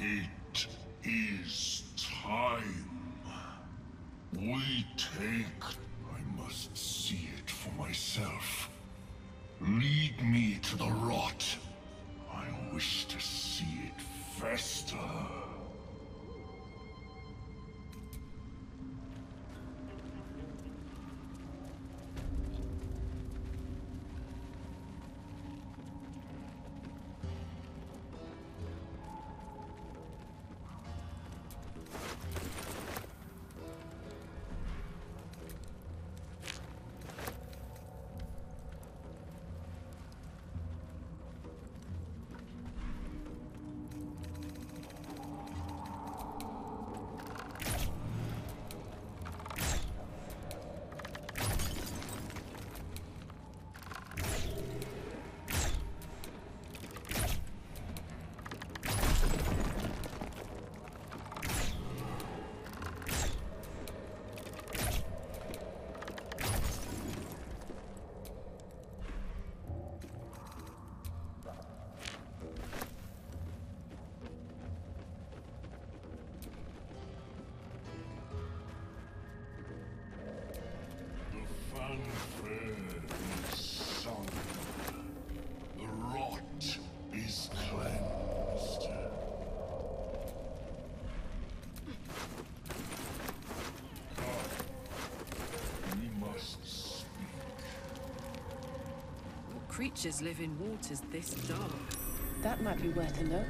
It is time. We take. I must see it for myself. Lead me to the rot. I wish to see it fester. Creatures live in waters this dark. That might be worth a look.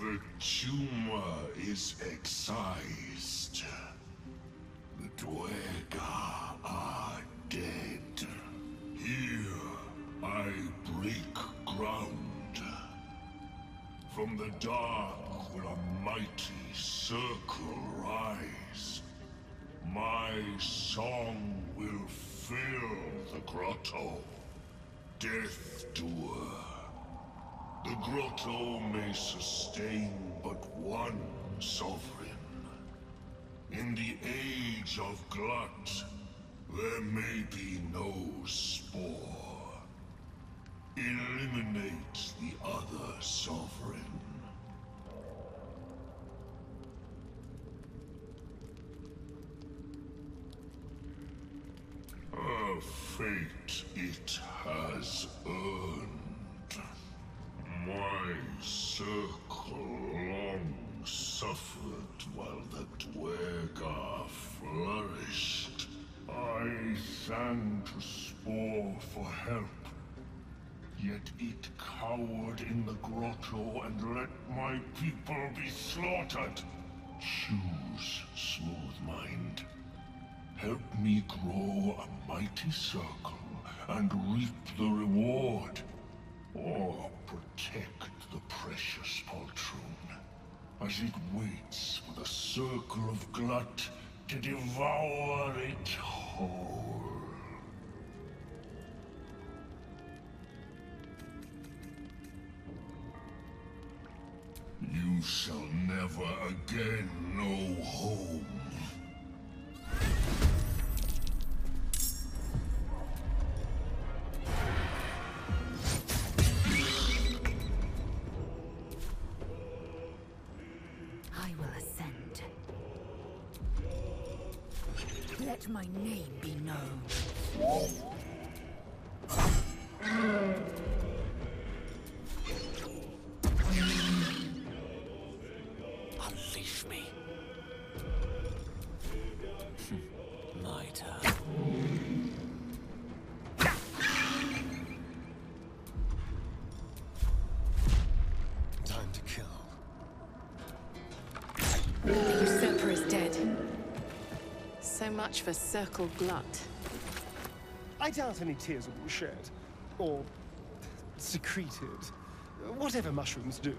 The tumor is excised. The Duergar are dead. Here, I break ground. From the dark will a mighty circle rise. My song will fill the grotto. Death Doer. The grotto may sustain but one sovereign. In the age of Glut, there may be no spore. Eliminate the other sovereign. A fate it has earned. My circle long suffered while the Duergar flourished. I sang to Spore for help. Yet it cowered in the grotto and let my people be slaughtered. Choose, Smooth Mind. Help me grow a mighty circle and reap the reward. Or protect the precious poltroon, as it waits for the circle of Glut to devour it whole. You shall never again know home. Let my name be known. Unleash me. My So much for Circle Glut. I doubt any tears will be shed. Or secreted. Whatever mushrooms do.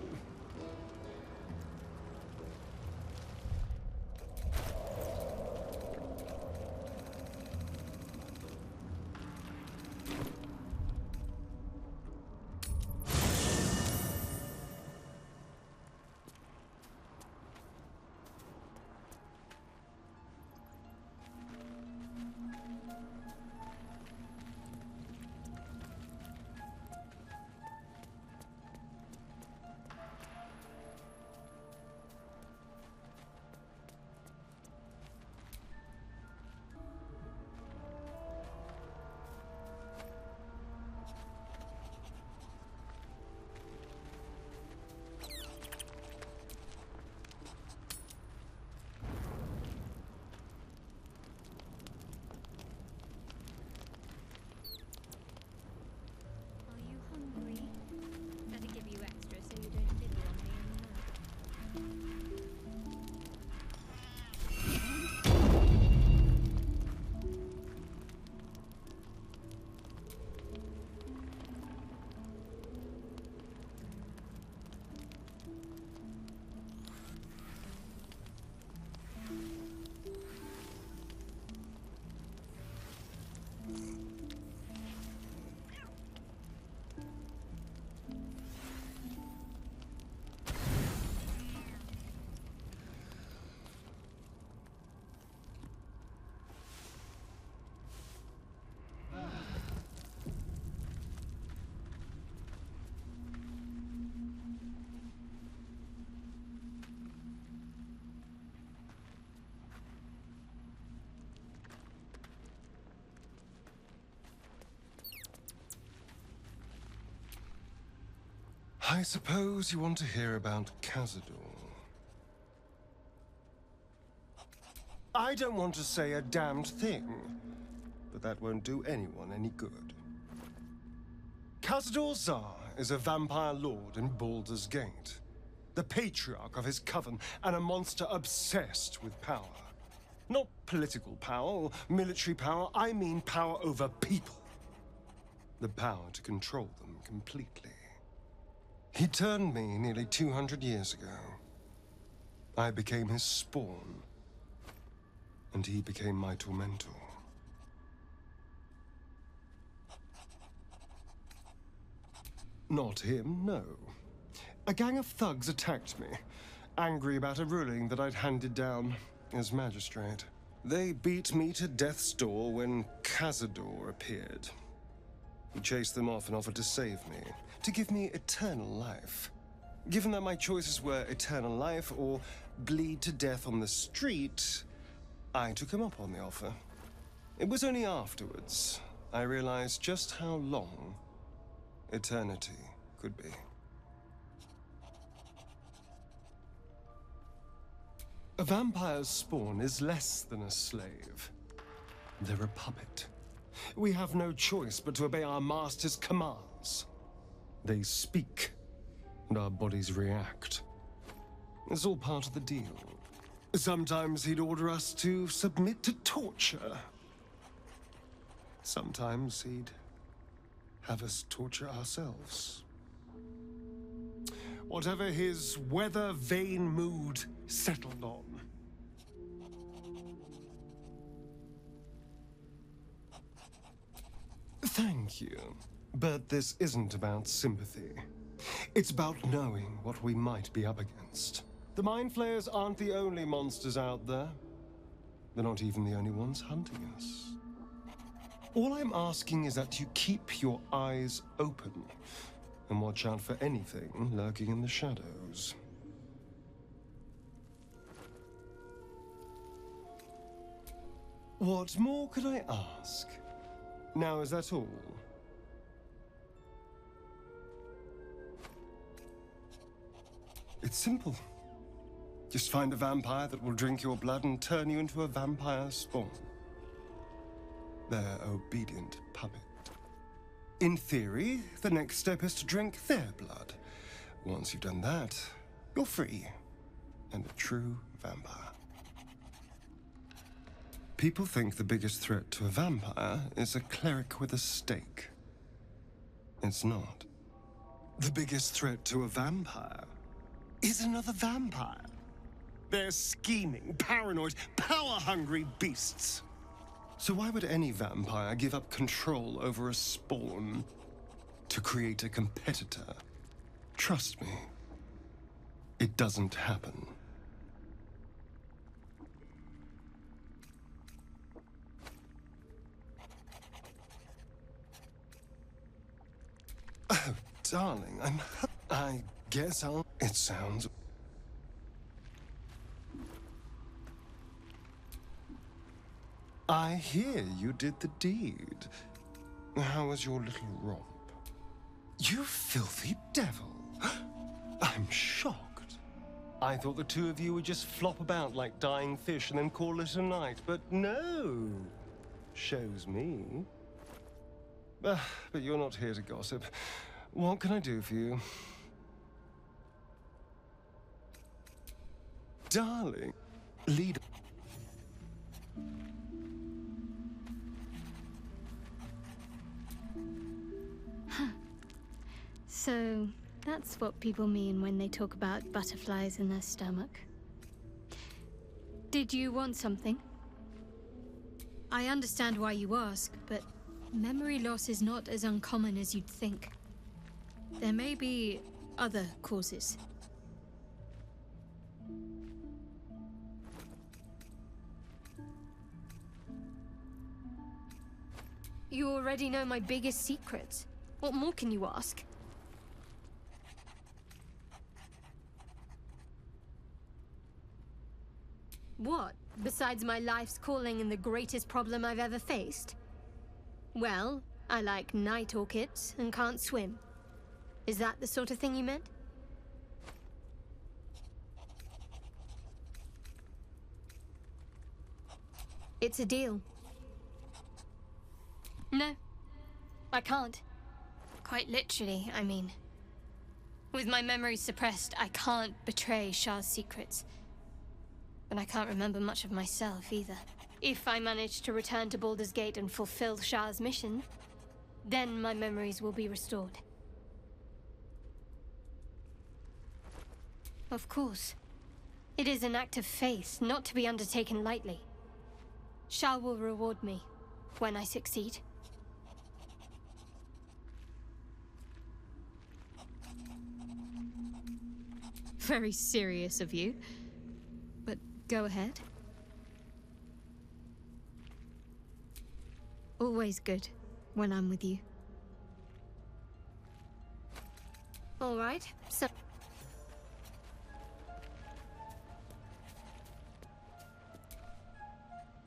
Are you hungry? Better give you extra so you don't nibble on me anymore. I suppose you want to hear about Cazador. I don't want to say a damned thing, but that won't do anyone any good. Cazador Zar is a vampire lord in Baldur's Gate, the patriarch of his coven, and a monster obsessed with power. Not political power or military power, I mean power over people. The power to control them completely. He turned me nearly 200 years ago. I became his spawn, and he became my tormentor. Not him, no. A gang of thugs attacked me, angry about a ruling that I'd handed down as magistrate. They beat me to death's door when Cazador appeared. He chased them off and offered to save me, to give me eternal life. Given that my choices were eternal life or bleed to death on the street, I took him up on the offer. It was only afterwards I realized just how long eternity could be. A vampire's spawn is less than a slave. They're a puppet. We have no choice but to obey our master's commands. They speak, and our bodies react. It's all part of the deal. Sometimes he'd order us to submit to torture. Sometimes he'd have us torture ourselves. Whatever his weather-vane mood settled on. Thank you. But this isn't about sympathy. It's about knowing what we might be up against. The Mind Flayers aren't the only monsters out there. They're not even the only ones hunting us. All I'm asking is that you keep your eyes open and watch out for anything lurking in the shadows. What more could I ask? Now, is that all? It's simple. Just find a vampire that will drink your blood and turn you into a vampire spawn. Their obedient puppet. In theory, the next step is to drink their blood. Once you've done that, you're free and a true vampire. People think the biggest threat to a vampire is a cleric with a stake. It's not. The biggest threat to a vampire is another vampire. They're scheming, paranoid, power-hungry beasts. So why would any vampire give up control over a spawn to create a competitor? Trust me, it doesn't happen. Oh, darling, I guess I'll... It sounds... I hear you did the deed. How was your little romp? You filthy devil! I'm shocked. I thought the two of you would just flop about like dying fish and then call it a night, but no. Shows me. But you're not here to gossip. What can I do for you? Darling, lead... So, that's what people mean when they talk about butterflies in their stomach. Did you want something? I understand why you ask, but memory loss is not as uncommon as you'd think. There may be other causes. You already know my biggest secrets. What more can you ask? What, besides my life's calling and the greatest problem I've ever faced? Well, I like night orchids and can't swim. Is that the sort of thing you meant? It's a deal. No, I can't. Quite literally, I mean. With my memories suppressed, I can't betray Shah's secrets. But I can't remember much of myself, either. If I manage to return to Baldur's Gate and fulfill Shah's mission, then my memories will be restored. Of course. It is an act of faith, not to be undertaken lightly. Shah will reward me when I succeed. Very serious of you. But go ahead. Always good when I'm with you. All right, so...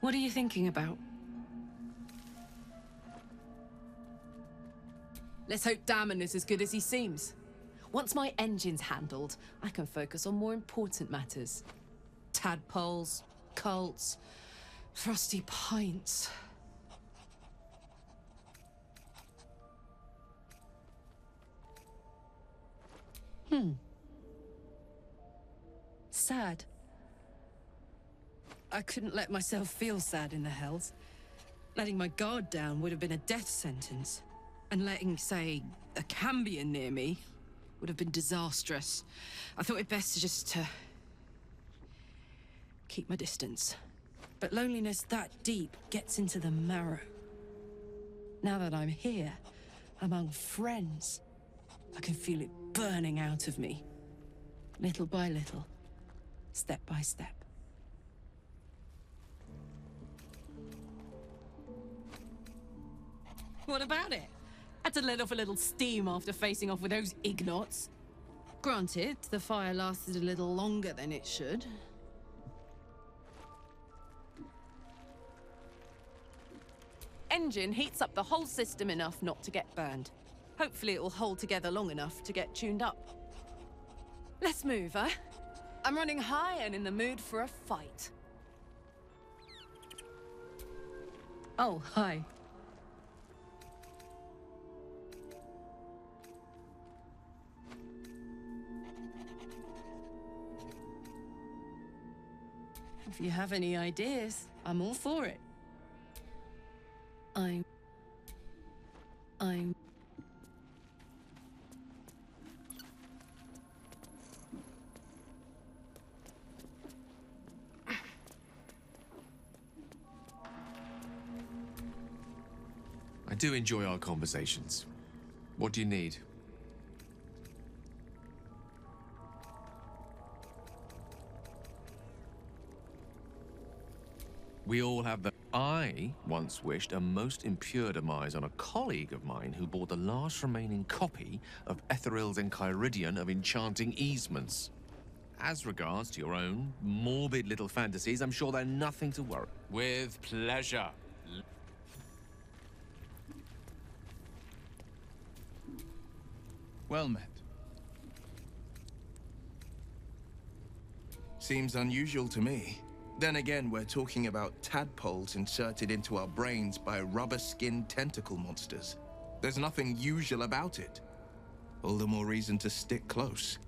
What are you thinking about? Let's hope Damon is as good as he seems. Once my engine's handled, I can focus on more important matters. Tadpoles, cults, frosty pints. Sad. I couldn't let myself feel sad in the Hells. Letting my guard down would have been a death sentence. And letting, say, a Cambion near me would have been disastrous. I thought it best to just, keep my distance. But loneliness that deep gets into the marrow. Now that I'm here, among friends, I can feel it burning out of me. Little by little, step by step. What about it? Had to let off a little steam after facing off with those ignots. Granted, the fire lasted a little longer than it should. Engine heats up the whole system enough not to get burned. Hopefully it will hold together long enough to get tuned up. Let's move, huh? I'm running high and in the mood for a fight. Oh, hi. If you have any ideas, I'm all for it. I'm... I do enjoy our conversations. What do you need? We all have the... I once wished a most impure demise on a colleague of mine who bought the last remaining copy of Etheril's Enchiridion of Enchanting Easements. As regards to your own morbid little fantasies, I'm sure they're nothing to worry. With pleasure. Well met. Seems unusual to me. Then again, we're talking about tadpoles inserted into our brains by rubber-skinned tentacle monsters. There's nothing usual about it. All the more reason to stick close.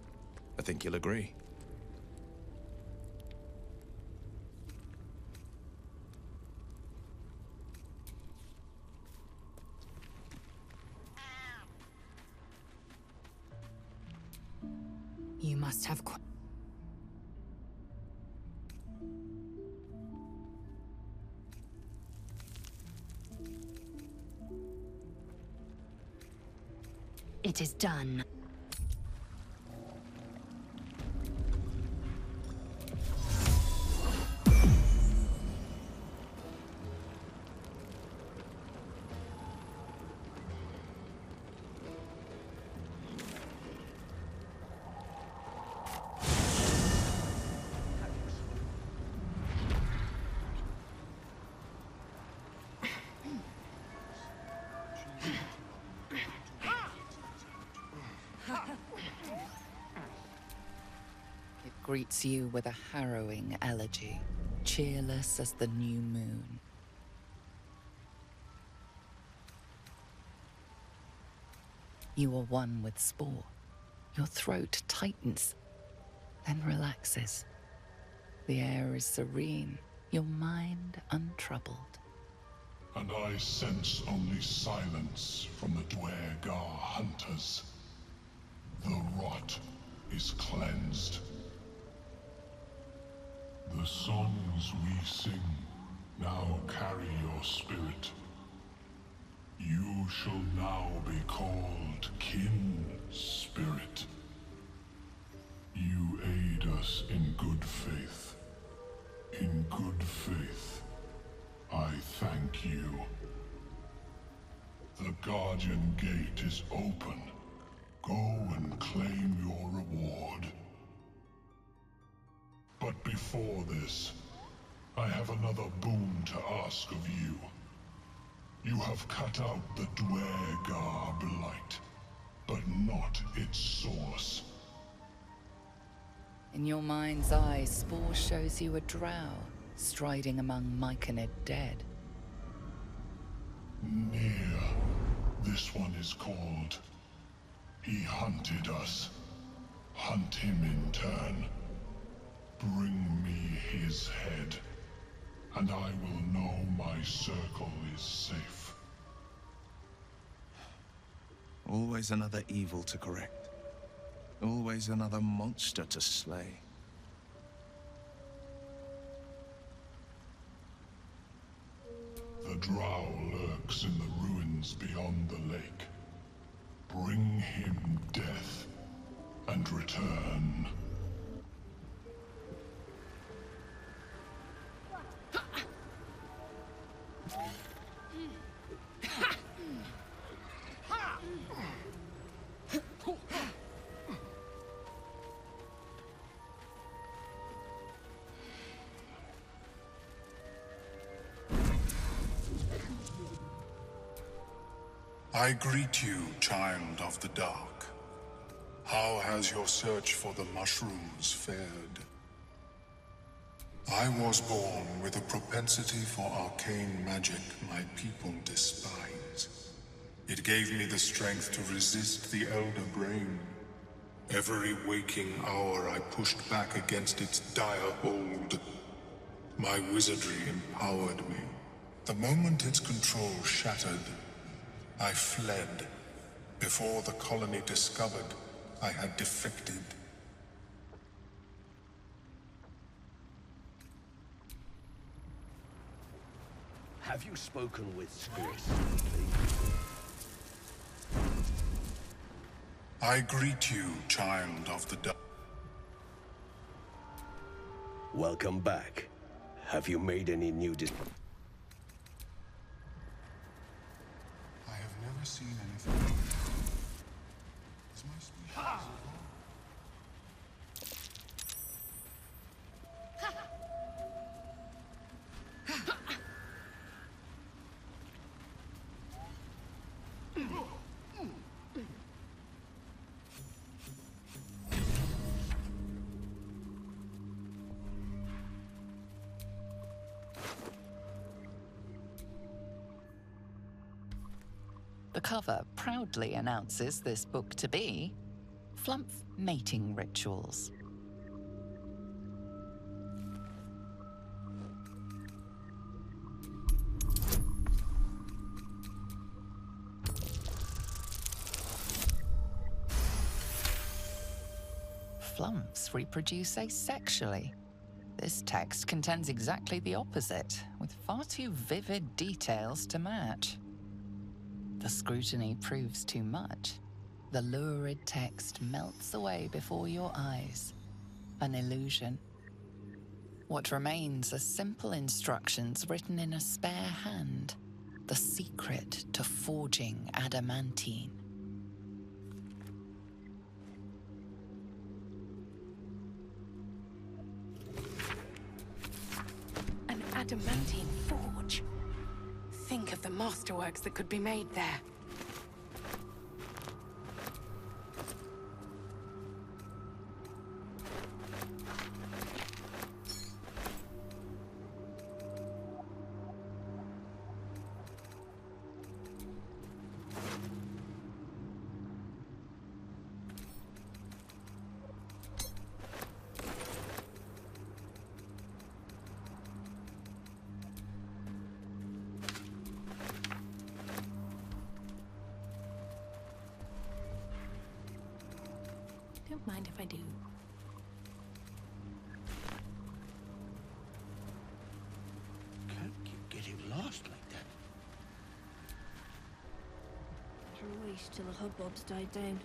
I think you'll agree. You must have It is done. Greets you with a harrowing elegy, cheerless as the new moon. You are one with Spore. Your throat tightens, then relaxes. The air is serene, your mind untroubled. And I sense only silence from the Duergar hunters. The rot is cleansed. The songs we sing now carry your spirit. You shall now be called Kin Spirit. You aid us in good faith. In good faith, I thank you. The Guardian Gate is open. Go and claim your reward. But before this, I have another boon to ask of you. You have cut out the Duergar blight, but not its source. In your mind's eye, Spore shows you a drow, striding among Myconid dead. Near. This one is called. He hunted us. Hunt him in turn. Bring me his head, and I will know my circle is safe. Always another evil to correct. Always another monster to slay. The drow lurks in the ruins beyond the lake. Bring him death, and return. I greet you, child of the dark. How has your search for the mushrooms fared? I was born with a propensity for arcane magic my people despise. It gave me the strength to resist the Elder Brain. Every waking hour I pushed back against its dire hold. My wizardry empowered me, The moment its control shattered, I fled. Before the colony discovered I had defected. Have you spoken with Skris? I greet you, child of the dark. Welcome back. Have you made any new I have never seen anything. Is my species evolved? The cover proudly announces this book to be Flumph Mating Rituals. Flumphs reproduce asexually. This text contends exactly the opposite, with far too vivid details to match. The scrutiny proves too much. The lurid text melts away before your eyes. An illusion. What remains are simple instructions written in a spare hand. The secret to forging adamantine. An adamantine forge. Think of the masterworks that could be made there. Don't mind if I do. Can't keep getting lost like that. Better wait till the hubbub's died down.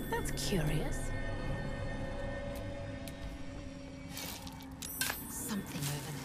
That's curious. Something over there.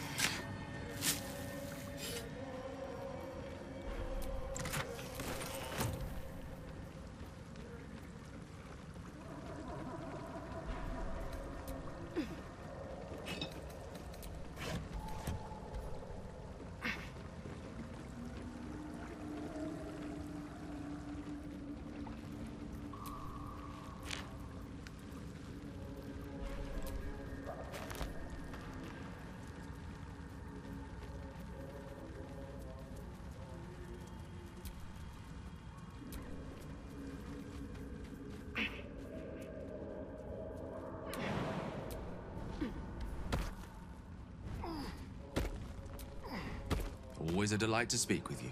Always a delight to speak with you.